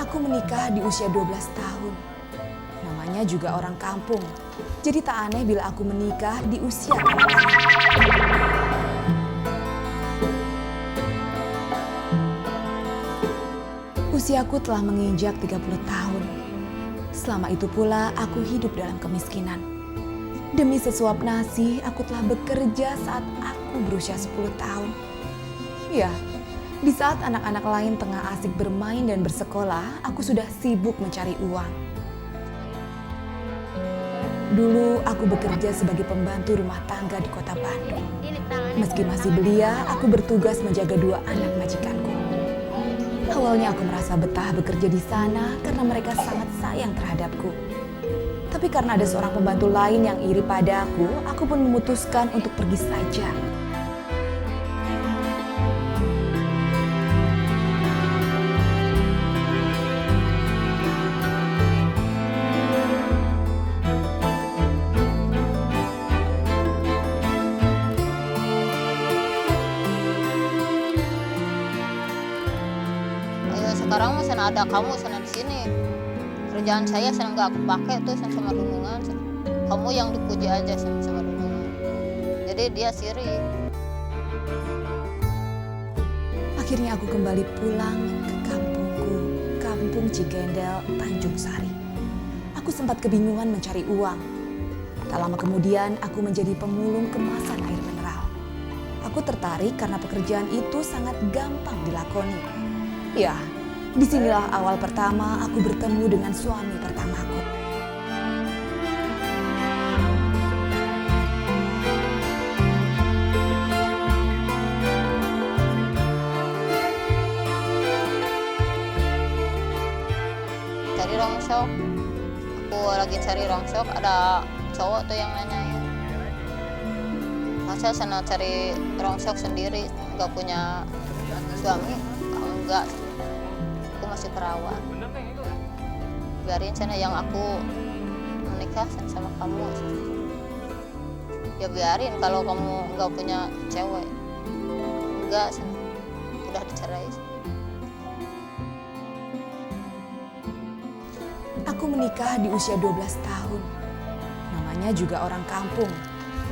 Aku menikah di usia 12 tahun. Namanya juga orang kampung. Jadi tak aneh bila aku menikah di usia kanak-kanak. Usiaku telah menginjak 30 tahun. Selama itu pula aku hidup dalam kemiskinan. Demi sesuap nasi, aku telah bekerja saat aku berusia 10 tahun. Ya, di saat anak-anak lain tengah asik bermain dan bersekolah, aku sudah sibuk mencari uang. Dulu aku bekerja sebagai pembantu rumah tangga di kota Bandung. Meski masih belia, aku bertugas menjaga 2 anak majikanku. Awalnya aku merasa betah bekerja di sana karena mereka sangat sayang terhadapku. Tapi karena ada seorang pembantu lain yang iri padaku, aku pun memutuskan untuk pergi saja. Sekarang mah sana ada kamu sana di sini. Kerjaan saya sana nggak aku pakai tuh sama Dunungan. Kamu yang dipuji aja sama Dunungan. Jadi dia sirik. Akhirnya aku kembali pulang ke kampungku, Kampung Cigendel, Tanjung Sari. Aku sempat kebingungan mencari uang. Tak lama kemudian aku menjadi pemulung kemasan air mineral. Aku tertarik karena pekerjaan itu sangat gampang dilakoni. Ya, disinilah awal pertama aku bertemu dengan suami pertamaku. Cari rongsok. Aku lagi cari rongsok, ada cowok tuh yang nanyain. Masa sana cari rongsok sendiri, nggak punya suami? Enggak. Aku masih perawan. Biarin sana yang aku menikah sama kamu. Ya biarin kalau kamu nggak punya cewek. Enggak, udah dicerai. Aku menikah di usia 12 tahun. Namanya juga orang kampung.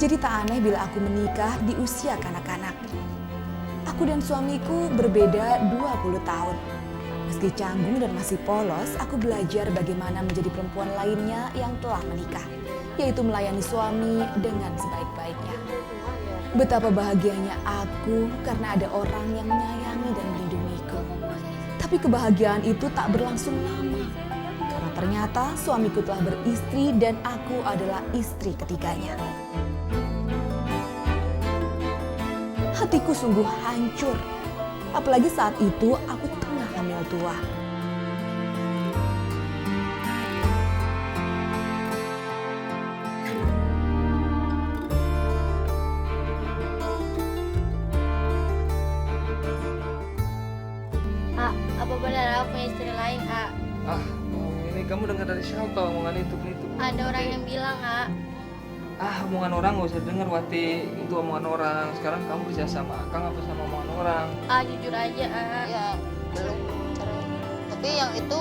Jadi tak aneh bila aku menikah di usia kanak-kanak. Aku dan suamiku berbeda 20 tahun. Meski canggung dan masih polos, aku belajar bagaimana menjadi perempuan lainnya yang telah menikah, yaitu melayani suami dengan sebaik-baiknya. Betapa bahagianya aku karena ada orang yang menyayangi dan melindungiku. Tapi kebahagiaan itu tak berlangsung lama. Karena ternyata suamiku telah beristri dan aku adalah istri ketiganya. Hatiku sungguh hancur. Apalagi saat itu aku tengah hamil tua. Apa benar aku punya istri lain, Kak? Ini kamu dengar dari siapa omongan itu? Ada orang yang bilang, Kak. Omongan orang gak usah denger, Wati. Itu omongan orang. Sekarang kamu bisa sama Akang apa sama omongan orang? Jujur aja, Kak. Ya belum cerai. Tapi yang itu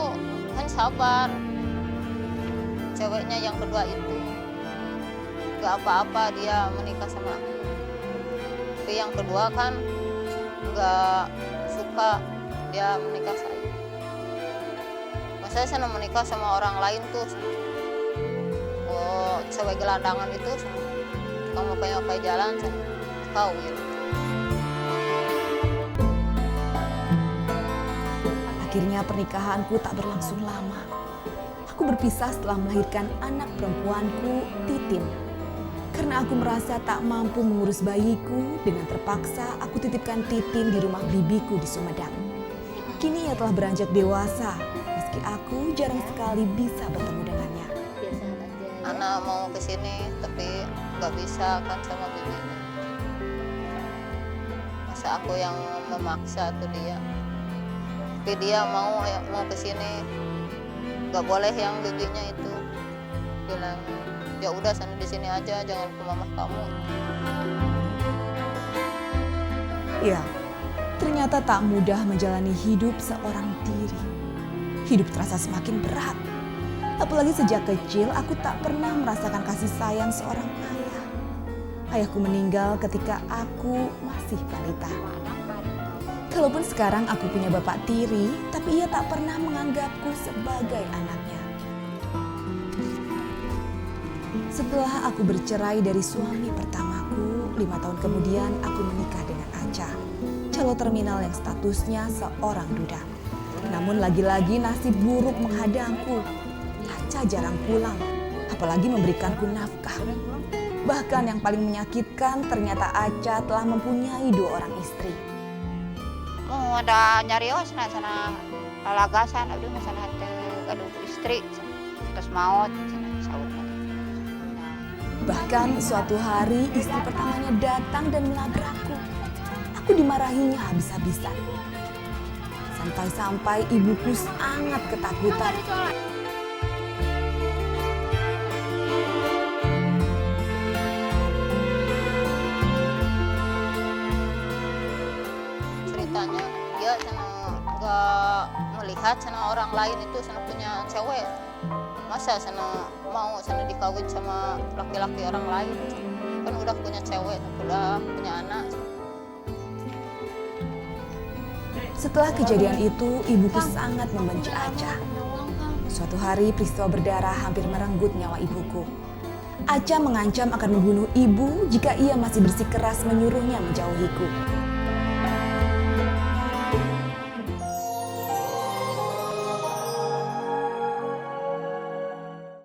kan sabar. Ceweknya yang kedua itu nggak apa-apa dia menikah sama aku. Tapi yang kedua kan nggak suka dia menikah saya. Masa saya menikah sama orang lain tuh. Cewek gelandangan itu kamu pakai jalan kawin. Akhirnya pernikahanku tak berlangsung lama. Aku berpisah setelah melahirkan anak perempuanku, Titin. Karena aku merasa tak mampu mengurus bayiku, dengan terpaksa aku titipkan Titin di rumah bibiku di Sumedang. Kini ia telah beranjak dewasa, meski aku jarang sekali bisa bertemu dengannya. Anak mau ke sini tapi nggak bisa kan sama bibinya. Masa aku yang memaksa tuh dia. Tapi dia mau ke sini. Nggak boleh yang bibinya itu. Bilang, "Ya udah sana di sini aja, jangan ke mama kamu." Ya, ternyata tak mudah menjalani hidup seorang diri. Hidup terasa semakin berat. Apalagi sejak kecil aku tak pernah merasakan kasih sayang seorang ayah. Ayahku meninggal ketika aku masih balita. Kalaupun sekarang aku punya bapak tiri, tapi ia tak pernah menganggapku sebagai anaknya. Setelah aku bercerai dari suami pertamaku, 5 tahun kemudian aku menikah dengan Aca, calo terminal yang statusnya seorang duda. Namun lagi-lagi nasib buruk menghadangku. Aca jarang pulang, apalagi memberikanku nafkah. Bahkan yang paling menyakitkan, ternyata Aca telah mempunyai 2 orang istri. Mau ada nyarios sana lalagasan abdi masana hate aduh istri terus maut saudna. Bahkan suatu hari istri pertamanya datang dan melabrakku. Aku dimarahinya habis-habisan. Sampai-sampai ibuku sangat ketakutan. Ceritanya dia sana nggak melihat sana orang lain itu sana punya cewek, masa sana mau sana dikawin sama laki-laki orang lain, kan udah punya cewek, udah punya anak. Setelah kejadian itu, ibuku sangat membenci Aca. Suatu hari peristiwa berdarah hampir merenggut nyawa ibuku. Aca mengancam akan membunuh ibu jika ia masih bersikeras menyuruhnya menjauhiku.